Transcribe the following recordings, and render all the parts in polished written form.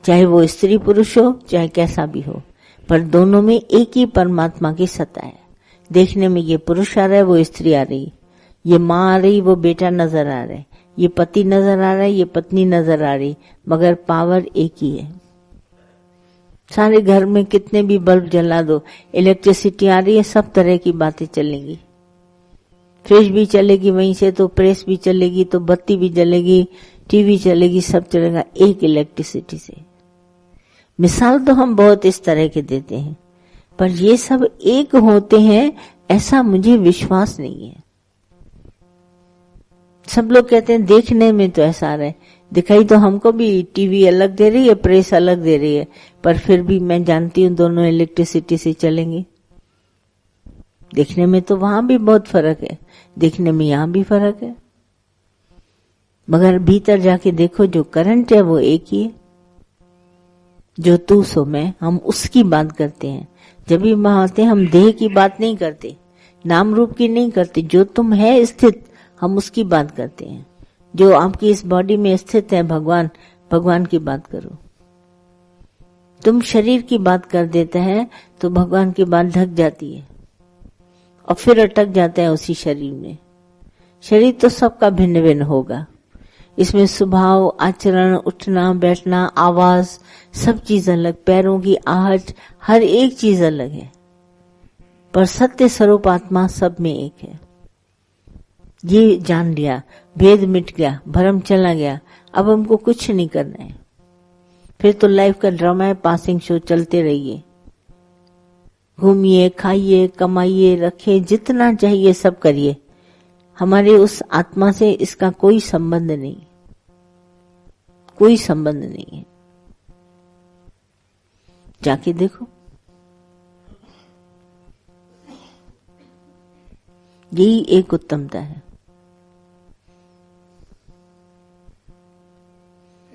चाहे वो स्त्री पुरुष हो, चाहे कैसा भी हो, पर दोनों में एक ही परमात्मा की सत्ता है। देखने में ये पुरुष आ रहा है, वो स्त्री आ रही, ये माँ आ रही, वो बेटा नजर आ रहा है, ये पति नजर आ रहा है, ये पत्नी नजर आ रही, मगर पावर एक ही है। सारे घर में कितने भी बल्ब जला दो, इलेक्ट्रिसिटी आ रही है, सब तरह की बातें चलेंगी। फ्रिज भी चलेगी वहीं से, तो प्रेस भी चलेगी, तो बत्ती भी जलेगी, टीवी चलेगी, सब चलेगा एक इलेक्ट्रिसिटी से। मिसाल तो हम बहुत इस तरह के देते हैं, पर ये सब एक होते हैं ऐसा मुझे विश्वास नहीं है। सब लोग कहते हैं देखने में तो ऐसा आ रहा है, दिखाई तो हमको भी टीवी अलग दे रही है, प्रेस अलग दे रही है, पर फिर भी मैं जानती हूँ दोनों इलेक्ट्रिसिटी से चलेंगे। देखने में तो वहां भी बहुत फर्क है, देखने में यहां भी फर्क है, मगर भीतर जाके देखो जो करंट है वो एक ही है। जो तू सो मैं, हम उसकी बात करते हैं। जब भी वहां आते हैं हम देह की बात नहीं करते, नाम रूप की नहीं करते, जो तुम है स्थित हम उसकी बात करते हैं। जो आपकी इस बॉडी में स्थित है भगवान, भगवान की बात करो। तुम शरीर की बात कर देते हैं तो भगवान की बात ढक जाती है और फिर अटक जाता है उसी शरीर में। शरीर तो सबका भिन्न भिन्न होगा, इसमें स्वभाव, आचरण, उठना बैठना, आवाज, सब चीज अलग, पैरों की आहट, हर एक चीज अलग है, पर सत्य स्वरूप आत्मा सब में एक है। ये जान लिया, भेद मिट गया, भ्रम चला गया, अब हमको कुछ नहीं करना है। फिर तो लाइफ का ड्रामा है, पासिंग शो, चलते रहिए, घूमिए, खाइए, कमाइए, रखिए, जितना चाहिए सब करिए। हमारे उस आत्मा से इसका कोई संबंध नहीं, कोई संबंध नहीं है। जाके देखो, यही एक उत्तमता है।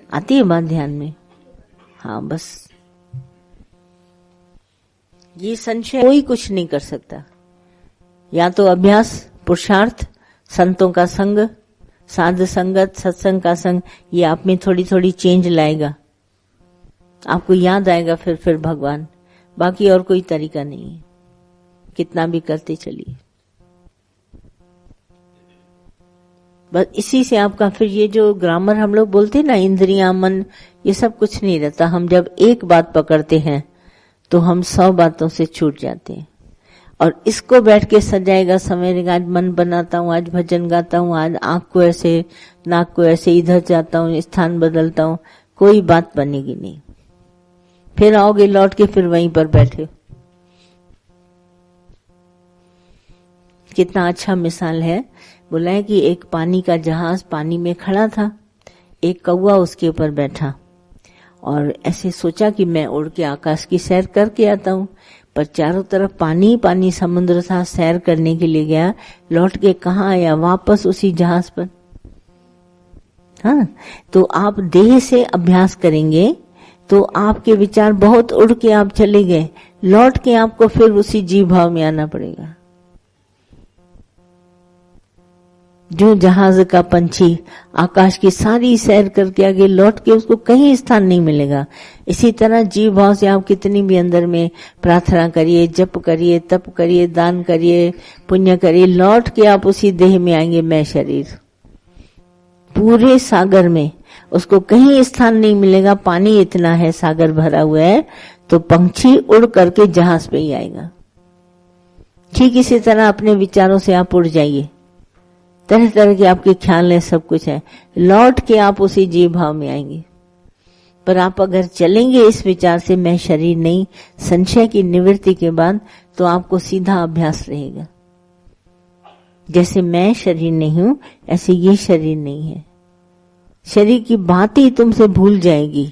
आती है बात ध्यान में? हाँ, बस ये संशय कोई कुछ नहीं कर सकता। या तो अभ्यास, पुरुषार्थ, संतों का संग, साध संगत, सत्संग का संग, ये आप में थोड़ी थोड़ी चेंज लाएगा, आपको याद आएगा फिर भगवान। बाकी और कोई तरीका नहीं है, कितना भी करते चलिए। बस इसी से आपका फिर ये जो ग्रामर हम लोग बोलते हैं ना, इंद्रियां, मन, ये सब कुछ नहीं रहता। हम जब एक बात पकड़ते हैं तो हम 100 बातों से छूट जाते हैं। और इसको बैठ के सजाएगा, सवेरेगा, आज मन बनाता हूँ, आज भजन गाता हूँ, आज आंख को ऐसे, नाक को ऐसे, इधर जाता हूँ, स्थान बदलता हूँ, कोई बात बनेगी नहीं। फिर आओगे लौट के, फिर वहीं पर बैठे। कितना अच्छा मिसाल है। बोला है कि एक पानी का जहाज पानी में खड़ा था, एक कौवा उसके ऊपर बैठा और ऐसे सोचा कि मैं उड़ के आकाश की सैर करके आता हूँ, पर चारों तरफ पानी पानी समुद्र था। सैर करने के लिए गया, लौट के कहाँ आया? वापस उसी जहाज पर। हाँ, तो आप देह से अभ्यास करेंगे तो आपके विचार बहुत उड़ के आप चले गए, लौट के आपको फिर उसी जीव भाव में आना पड़ेगा। जो जहाज का पंछी आकाश की सारी सैर करके आगे लौट के उसको कहीं स्थान नहीं मिलेगा, इसी तरह जीव भाव से आप कितनी भी अंदर में प्रार्थना करिए, जप करिए, तप करिए, दान करिए, पुण्य करिए, लौट के आप उसी देह में आएंगे। मैं शरीर पूरे सागर में उसको कहीं स्थान नहीं मिलेगा। पानी इतना है, सागर भरा हुआ है, तो पंछी उड़ करके जहाज पे ही आएगा। ठीक इसी तरह अपने विचारों से आप उड़ जाइए, तरह तरह के आपके ख्याल है, सब कुछ है, लौट के आप उसी जीव भाव में आएंगे। पर आप अगर चलेंगे इस विचार से मैं शरीर नहीं, संशय की निवृत्ति के बाद, तो आपको सीधा अभ्यास रहेगा। जैसे मैं शरीर नहीं हूं, ऐसे ये शरीर नहीं है। शरीर की बात ही तुमसे भूल जाएगी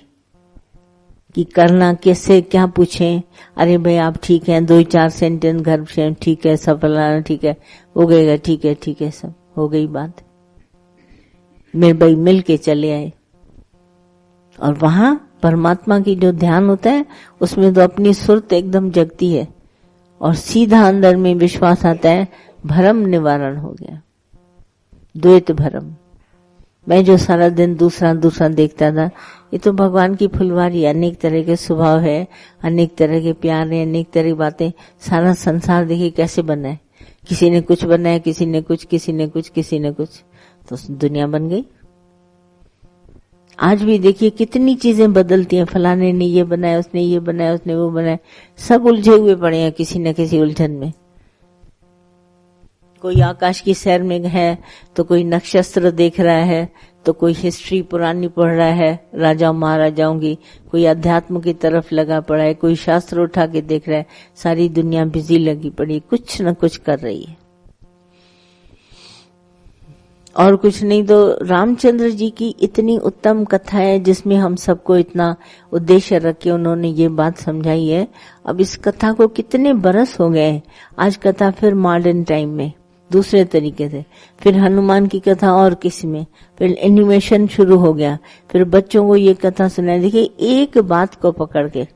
कि करना कैसे, क्या पूछें। अरे भाई आप ठीक हैं, 2-4 सेंटेंस घर से ठीक है, सब फलाना ठीक है, हो गएगा, ठीक है ठीक है, सब हो गई बात। मेरे भाई मिल के चले आए। और वहां परमात्मा की जो ध्यान होता है उसमें तो अपनी सुरत एकदम जगती है और सीधा अंदर में विश्वास आता है, भ्रम निवारण हो गया। द्वैत भ्रम, मैं जो सारा दिन दूसरा दूसरा देखता था, ये तो भगवान की फुलवारी, अनेक तरह के स्वभाव है, अनेक तरह के प्यार है, अनेक तरह की बातें। सारा संसार देखिए कैसे बना है, किसी ने कुछ बनाया, किसी ने कुछ, किसी ने कुछ, किसी ने कुछ, तो दुनिया बन गई। आज भी देखिए कितनी चीजें बदलती हैं, फलाने ने ये बनाया, उसने ये बनाया, उसने वो बनाया, सब उलझे हुए पड़े हैं किसी न किसी उलझन में। कोई आकाश की सैर में है, तो कोई नक्षत्र देख रहा है, तो कोई हिस्ट्री पुरानी पढ़ रहा है राजा महाराजाओं की, कोई अध्यात्म की तरफ लगा पड़ा है, कोई शास्त्र उठा के देख रहा है। सारी दुनिया बिजी लगी पड़ी, कुछ न कुछ कर रही है। और कुछ नहीं तो रामचंद्र जी की इतनी उत्तम कथा है जिसमें हम सबको इतना उद्देश्य रख के उन्होंने ये बात समझाई है। अब इस कथा को कितने बरस हो गए, आज कथा फिर मॉडर्न टाइम में दूसरे तरीके से, फिर हनुमान की कथा और किसी में, फिर एनिमेशन शुरू हो गया, फिर बच्चों को ये कथा सुनाई। देखिए एक बात को पकड़ के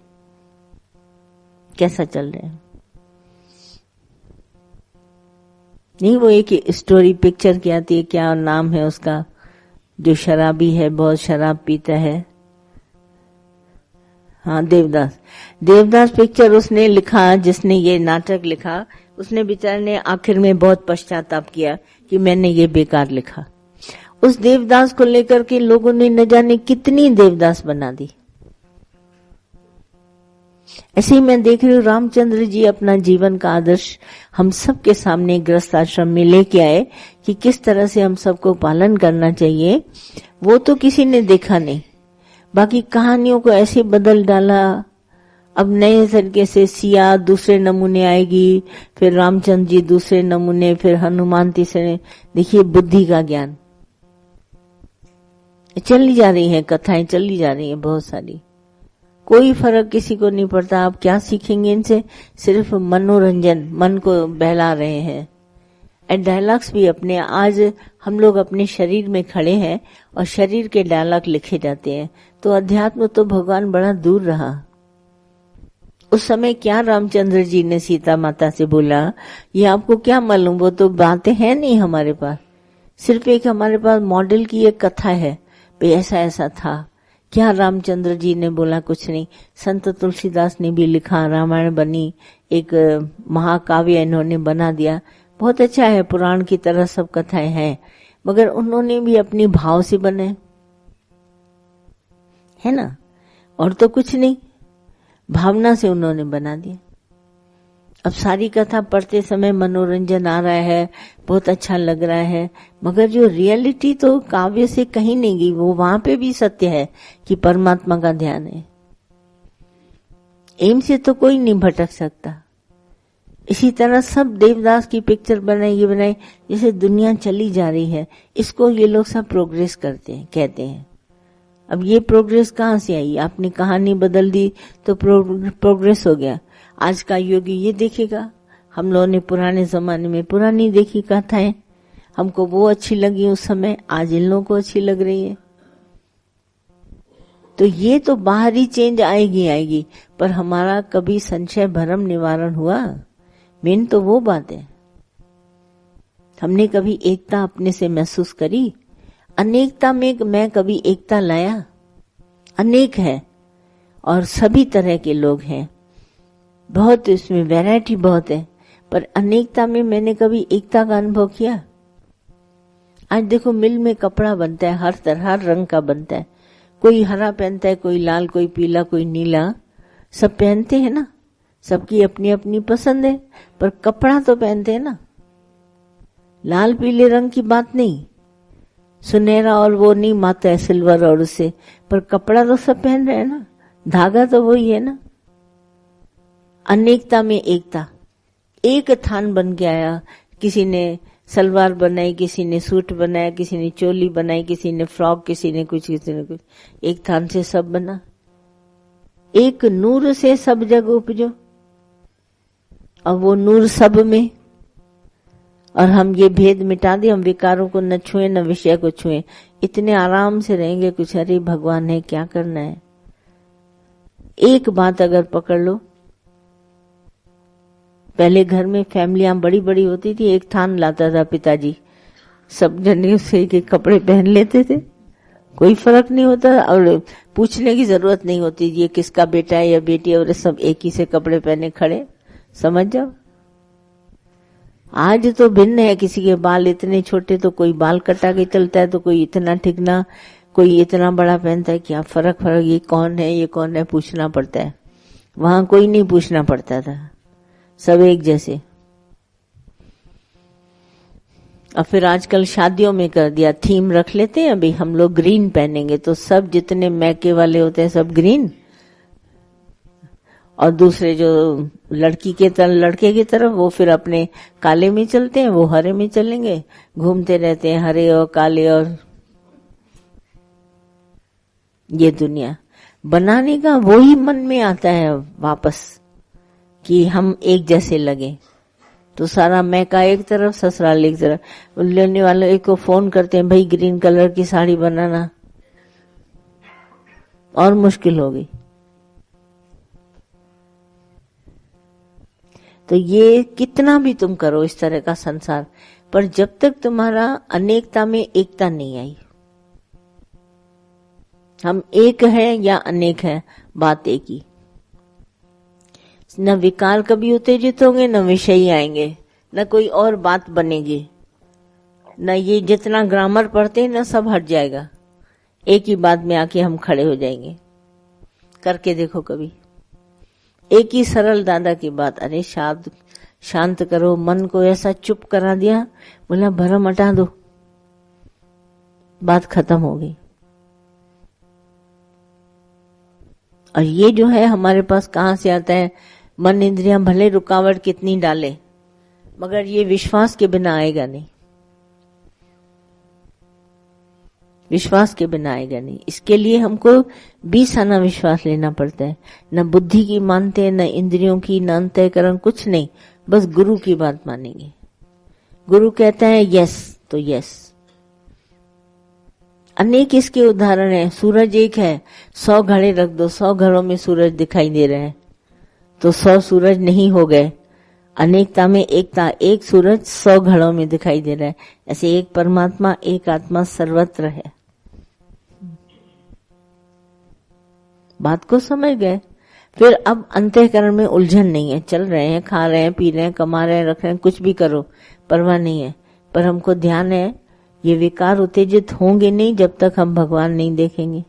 कैसा चल रहे हैं। नहीं वो एक स्टोरी पिक्चर की आती है, क्या नाम है उसका, जो शराबी है, बहुत शराब पीता है, हाँ देवदास। देवदास पिक्चर उसने लिखा, जिसने ये नाटक लिखा, उसने बेचारे ने आखिर में बहुत पश्चाताप किया कि मैंने ये बेकार लिखा। उस देवदास को लेकर के लोगों ने न जाने कितनी देवदास बना दी। ऐसे ही मैं देख रही हूँ रामचंद्र जी अपना जीवन का आदर्श हम सबके सामने गृहस्थ आश्रम में लेके आए कि किस तरह से हम सबको पालन करना चाहिए। वो तो किसी ने देखा नहीं, बाकी कहानियों को ऐसे बदल डाला। अब नए तरीके से सिया दूसरे नमूने आएगी, फिर रामचंद्र जी दूसरे नमूने, फिर हनुमान तीसरे। देखिए बुद्धि का ज्ञान चली जा रही है, कथाएं चली जा रही है बहुत सारी, कोई फर्क किसी को नहीं पड़ता। आप क्या सीखेंगे इनसे, सिर्फ मनोरंजन, मन को बहला रहे हैं। एंड डायलॉग्स भी अपने, आज हम लोग अपने शरीर में खड़े हैं और शरीर के डायलॉग लिखे जाते हैं। तो अध्यात्म तो भगवान बड़ा दूर रहा। उस समय क्या रामचंद्र जी ने सीता माता से बोला, ये आपको क्या मालूम, वो तो बातें हैं नहीं हमारे पास, सिर्फ एक हमारे पास मॉडल की एक कथा है, भाई ऐसा ऐसा था। क्या रामचंद्र जी ने बोला, कुछ नहीं। संत तुलसीदास ने भी लिखा, रामायण बनी, एक महाकाव्य इन्होंने बना दिया, बहुत अच्छा है, पुराण की तरह सब कथाएं हैं, मगर उन्होंने भी अपनी भाव से बने, है ना, और तो कुछ नहीं, भावना से उन्होंने बना दिया। अब सारी कथा पढ़ते समय मनोरंजन आ रहा है, बहुत अच्छा लग रहा है, मगर जो रियलिटी तो काव्य से कहीं नहीं गई, वो वहां पे भी सत्य है कि परमात्मा का ध्यान है। एम से तो कोई नहीं भटक सकता। इसी तरह सब देवदास की पिक्चर बनाई, जैसे दुनिया चली जा रही है, इसको ये लोग सब प्रोग्रेस करते हैं, कहते हैं। अब ये प्रोग्रेस कहाँ से आई, आपने कहानी बदल दी तो प्रोग्रेस हो गया। आज का योगी ये देखेगा, हम लोगों ने पुराने जमाने में पुरानी देखी कथाएं, हमको वो अच्छी लगी उस समय, आज इन लोगों को अच्छी लग रही है। तो ये तो बाहरी चेंज आएगी, पर हमारा कभी संशय भरम निवारण हुआ? मेन तो वो बात है, हमने कभी एकता अपने से महसूस करी? अनेकता में मैं कभी एकता लाया? अनेक है और सभी तरह के लोग हैं, बहुत इसमें वैरायटी बहुत है, पर अनेकता में मैंने कभी एकता का अनुभव किया? आज देखो मिल में कपड़ा बनता है, हर तरह हर रंग का बनता है, कोई हरा पहनता है, कोई लाल, कोई पीला, कोई नीला, सब पहनते हैं ना, सबकी अपनी अपनी पसंद है, पर कपड़ा तो पहनते हैं ना। लाल पीले रंग की बात नहीं, सुनहरा और वो नहीं, माता है सिल्वर और उससे, पर कपड़ा तो सब पहन रहे हैं ना, धागा तो वही है ना। अनेकता में एकता, एक थान बन के आया। किसी ने सलवार बनाई, किसी ने सूट बनाया, किसी ने चोली बनाई, किसी ने फ्रॉक, किसी ने कुछ, एक थान से सब बना। एक नूर से सब जग उपजो, और वो नूर सब में, और हम ये भेद मिटा दिए, हम विकारों को न छुए न विषय को छुए, इतने आराम से रहेंगे। कुछ अरे भगवान है, क्या करना है। एक बात अगर पकड़ लो, पहले घर में फैमिलियां बड़ी बड़ी होती थी, एक थान लाता था पिताजी, सब जने उसे के कपड़े पहन लेते थे, कोई फर्क नहीं होता और पूछने की जरूरत नहीं होती ये किसका बेटा है या बेटी है, और सब एक ही से कपड़े पहने खड़े, समझ जाओ। आज तो भिन्न है, किसी के बाल इतने छोटे तो कोई बाल कटा के चलता है, तो कोई इतना ठिकना, कोई इतना बड़ा पहनता है। क्या फर्क ये कौन है ये कौन है पूछना पड़ता है। वहां कोई नहीं पूछना पड़ता था, सब एक जैसे। और फिर आजकल शादियों में कर दिया, थीम रख लेते हैं, अभी हम लोग ग्रीन पहनेंगे, तो सब जितने मैके वाले होते हैं सब ग्रीन, और दूसरे जो लड़के की तरफ वो फिर अपने काले में चलते हैं, वो हरे में चलेंगे, घूमते रहते हैं हरे और काले। और ये दुनिया बनाने का वो ही मन में आता है वापस कि हम एक जैसे लगे, तो सारा मैका एक तरफ, ससुराल एक तरफ। लेने वाले एक को फोन करते हैं, भाई ग्रीन कलर की साड़ी बनाना, और मुश्किल हो गई। तो ये कितना भी तुम करो इस तरह का संसार, पर जब तक तुम्हारा अनेकता में एकता नहीं आई, हम एक है या अनेक है, बात एक ही। न विकार कभी उत्तेजित होंगे, न विषय आएंगे, न कोई और बात बनेगी, न ये जितना ग्रामर पढ़ते हैं न सब हट जाएगा, एक ही बात में आके हम खड़े हो जाएंगे। करके देखो कभी, एक ही सरल दादा की बात, अरे शांत करो मन को, ऐसा चुप करा दिया, बोला भरम हटा दो, बात खत्म हो गई। और ये जो है हमारे पास कहां से आता है, मन इंद्रियां भले रुकावट कितनी डाले, मगर ये विश्वास के बिना आएगा नहीं, विश्वास के बिना आएगा नहीं। इसके लिए हमको 20 आना विश्वास लेना पड़ता है, न बुद्धि की मानते, न इंद्रियों की, न अंतःकरण, कुछ नहीं, बस गुरु की बात मानेंगे। गुरु कहता है यस तो यस। अनेक इसके उदाहरण है, सूरज एक है, 100 घड़े रख दो, 100 घड़ों में सूरज दिखाई दे रहे हैं, तो 100 सूरज नहीं हो गए। अनेकता में एकता, एक सूरज 100 घड़ों में दिखाई दे रहा है, ऐसे एक परमात्मा, एक आत्मा सर्वत्र है। बात को समझ गए। फिर अब अंतःकरण में उलझन नहीं है, चल रहे हैं, खा रहे हैं, पी रहे हैं, कमा रहे हैं, रख रहे हैं, कुछ भी करो, परवाह नहीं है, पर हमको ध्यान है ये विकार उत्तेजित होंगे नहीं जब तक हम भगवान नहीं देखेंगे।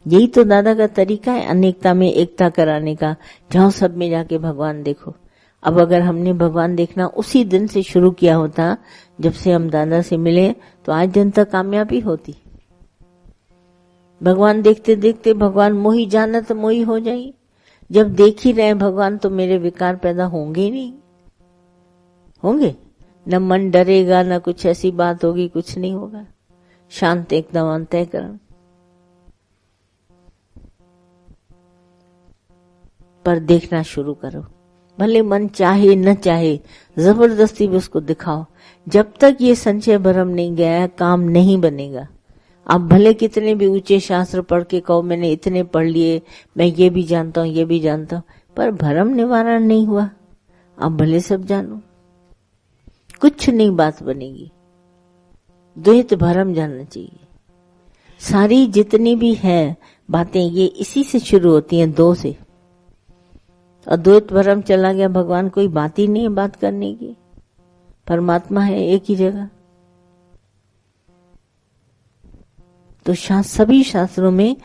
यही तो दादा का तरीका है अनेकता में एकता कराने का, जाओ सब में जाके भगवान देखो। अब अगर हमने भगवान देखना उसी दिन से शुरू किया होता जब से हम दादा से मिले, तो आज दिन तक कामयाबी होती। भगवान देखते देखते भगवान मोही जानत मोही हो जाए। जब देख ही रहे भगवान तो मेरे विकार पैदा होंगे नहीं, होंगे न, मन डरेगा न कुछ ऐसी बात होगी, कुछ नहीं होगा, शांत एकदम अंतःकरण। पर देखना शुरू करो, भले मन चाहे न चाहे, जबरदस्ती भी उसको दिखाओ। जब तक ये संशय भरम नहीं गया है, काम नहीं बनेगा। आप भले कितने भी ऊंचे शास्त्र पढ़ के कहो मैंने इतने पढ़ लिए, मैं ये भी जानता हूं ये भी जानता हूं, पर भरम निवारण नहीं हुआ। आप भले सब जानो, कुछ नहीं बात बनेगी। द्वैत भरम जानना चाहिए। सारी जितनी भी है बातें ये इसी से शुरू होती हैं, दो से। अद्वैत भरम चला गया, भगवान कोई बात ही नहीं है बात करने की, परमात्मा है एक ही जगह। तो सभी शास्त्रों में